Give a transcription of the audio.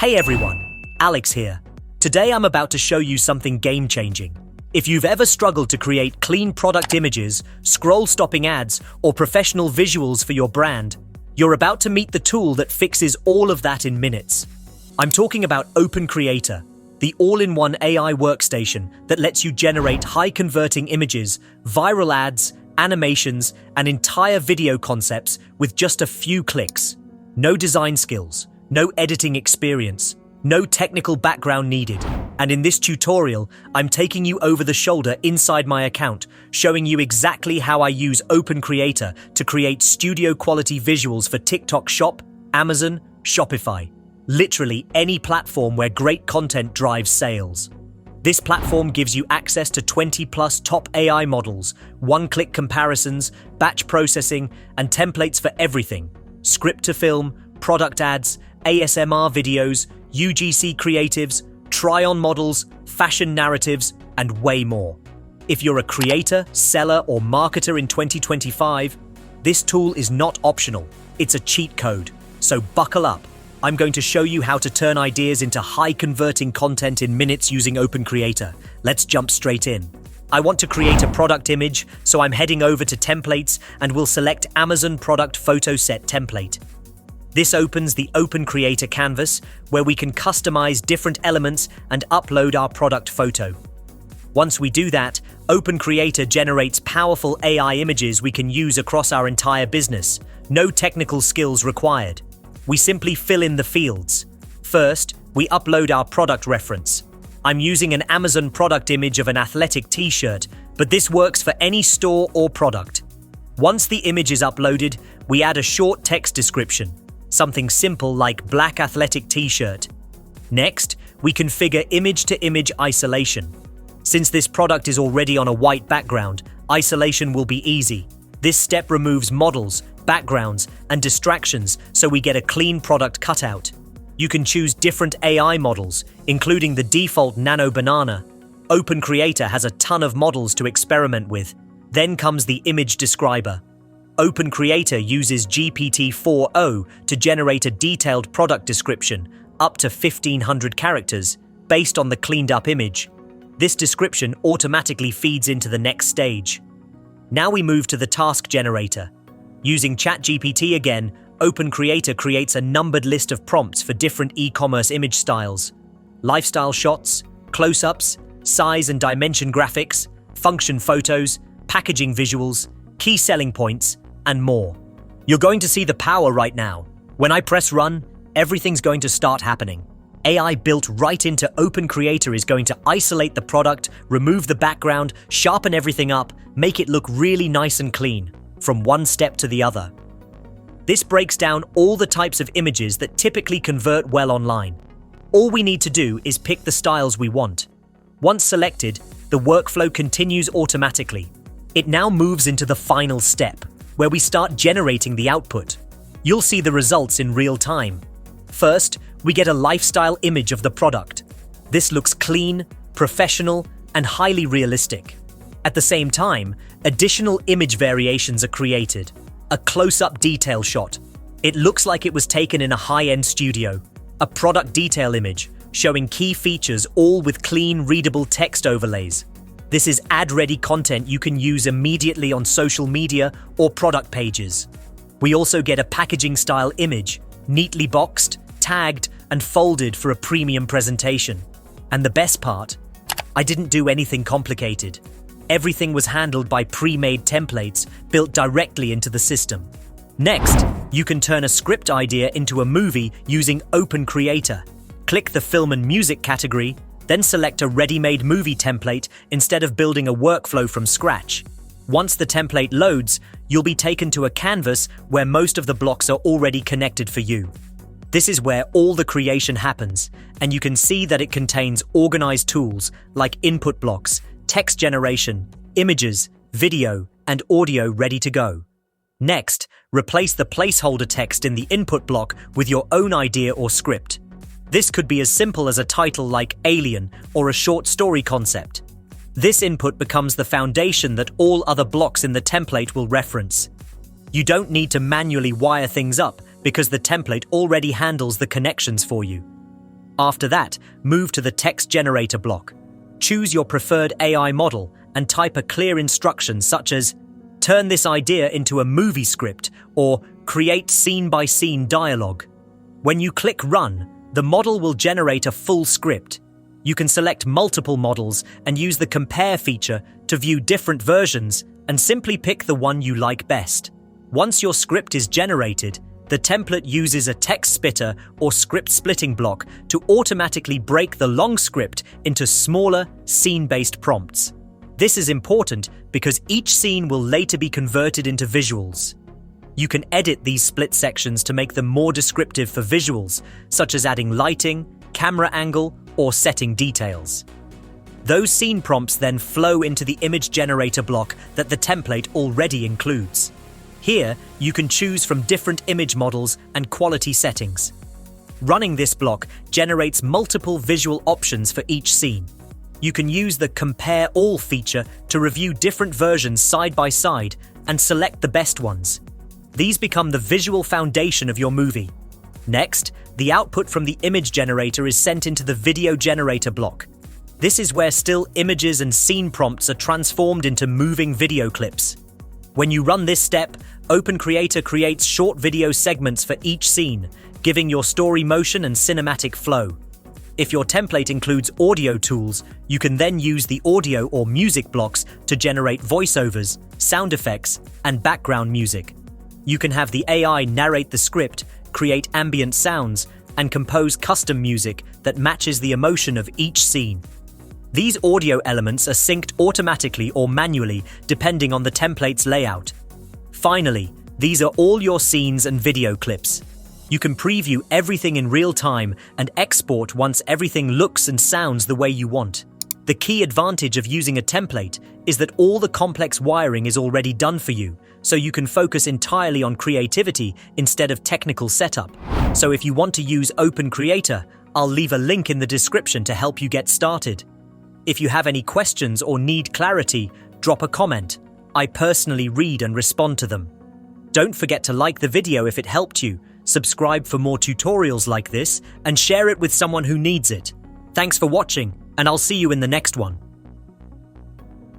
Hey everyone, Alex here. Today I'm about to show you something game-changing. If you've ever struggled to create clean product images, scroll-stopping ads, or professional visuals for your brand, you're about to meet the tool that fixes all of that in minutes. I'm talking about OpenCreator, the all-in-one AI workstation that lets you generate high-converting images, viral ads, animations, and entire video concepts with just a few clicks. No design skills, no editing experience, no technical background needed. And in this tutorial, I'm taking you over the shoulder inside my account, showing you exactly how I use OpenCreator to create studio-quality visuals for TikTok Shop, Amazon, Shopify. Literally any platform where great content drives sales. This platform gives you access to 20+ top AI models, one-click comparisons, batch processing, and templates for everything. Script to film, product ads, ASMR videos, UGC creatives, try-on models, fashion narratives, and way more. If you're a creator, seller, or marketer in 2025, this tool is not optional. It's a cheat code. So buckle up. I'm going to show you how to turn ideas into high-converting content in minutes using OpenCreator. Let's jump straight in. I want to create a product image, so I'm heading over to Templates and will select Amazon Product Photo Set Template. This opens the OpenCreator canvas, where we can customize different elements and upload our product photo. Once we do that, OpenCreator generates powerful AI images we can use across our entire business. No technical skills required. We simply fill in the fields. First, we upload our product reference. I'm using an Amazon product image of an athletic t-shirt, but this works for any store or product. Once the image is uploaded, we add a short text description. Something simple like black athletic t-shirt. Next, we configure image-to-image isolation. Since this product is already on a white background, isolation will be easy. This step removes models, backgrounds, and distractions so we get a clean product cutout. You can choose different AI models, including the default Nano Banana. OpenCreator has a ton of models to experiment with. Then comes the image describer. OpenCreator uses GPT-4o to generate a detailed product description, up to 1,500 characters, based on the cleaned-up image. This description automatically feeds into the next stage. Now we move to the task generator. Using ChatGPT again, OpenCreator creates a numbered list of prompts for different e-commerce image styles. Lifestyle shots, close-ups, size and dimension graphics, function photos, packaging visuals, key selling points, and more. You're going to see the power right now. When I press run, everything's going to start happening. AI built right into OpenCreator is going to isolate the product, remove the background, sharpen everything up, make it look really nice and clean, from one step to the other. This breaks down all the types of images that typically convert well online. All we need to do is pick the styles we want. Once selected, the workflow continues automatically. It now moves into the final step, where we start generating the output. You'll see the results in real time. First, we get a lifestyle image of the product. This looks clean, professional, and highly realistic. At the same time, additional image variations are created. A close-up detail shot. It looks like it was taken in a high-end studio. A product detail image, showing key features all with clean, readable text overlays. This is ad-ready content you can use immediately on social media or product pages. We also get a packaging-style image, neatly boxed, tagged, and folded for a premium presentation. And the best part, I didn't do anything complicated. Everything was handled by pre-made templates built directly into the system. Next, you can turn a script idea into a movie using OpenCreator. Click the Film and Music category, then select a ready-made movie template instead of building a workflow from scratch. Once the template loads, you'll be taken to a canvas where most of the blocks are already connected for you. This is where all the creation happens, and you can see that it contains organized tools like input blocks, text generation, images, video, and audio ready to go. Next, replace the placeholder text in the input block with your own idea or script. This could be as simple as a title like Alien or a short story concept. This input becomes the foundation that all other blocks in the template will reference. You don't need to manually wire things up because the template already handles the connections for you. After that, move to the text generator block. Choose your preferred AI model and type a clear instruction such as turn this idea into a movie script or create scene-by-scene dialogue. When you click Run, the model will generate a full script. You can select multiple models and use the Compare feature to view different versions and simply pick the one you like best. Once your script is generated, the template uses a text splitter or script splitting block to automatically break the long script into smaller, scene-based prompts. This is important because each scene will later be converted into visuals. You can edit these split sections to make them more descriptive for visuals, such as adding lighting, camera angle, or setting details. Those scene prompts then flow into the image generator block that the template already includes. Here, you can choose from different image models and quality settings. Running this block generates multiple visual options for each scene. You can use the Compare All feature to review different versions side by side and select the best ones. These become the visual foundation of your movie. Next, the output from the image generator is sent into the video generator block. This is where still images and scene prompts are transformed into moving video clips. When you run this step, OpenCreator creates short video segments for each scene, giving your story motion and cinematic flow. If your template includes audio tools, you can then use the audio or music blocks to generate voiceovers, sound effects, and background music. You can have the AI narrate the script, create ambient sounds, and compose custom music that matches the emotion of each scene. These audio elements are synced automatically or manually depending on the template's layout. Finally, these are all your scenes and video clips. You can preview everything in real time and export once everything looks and sounds the way you want. The key advantage of using a template is that all the complex wiring is already done for you, so you can focus entirely on creativity instead of technical setup. So if you want to use OpenCreator, I'll leave a link in the description to help you get started. If you have any questions or need clarity, drop a comment. I personally read and respond to them. Don't forget to like the video if it helped you, subscribe for more tutorials like this, and share it with someone who needs it. Thanks for watching, and I'll see you in the next one.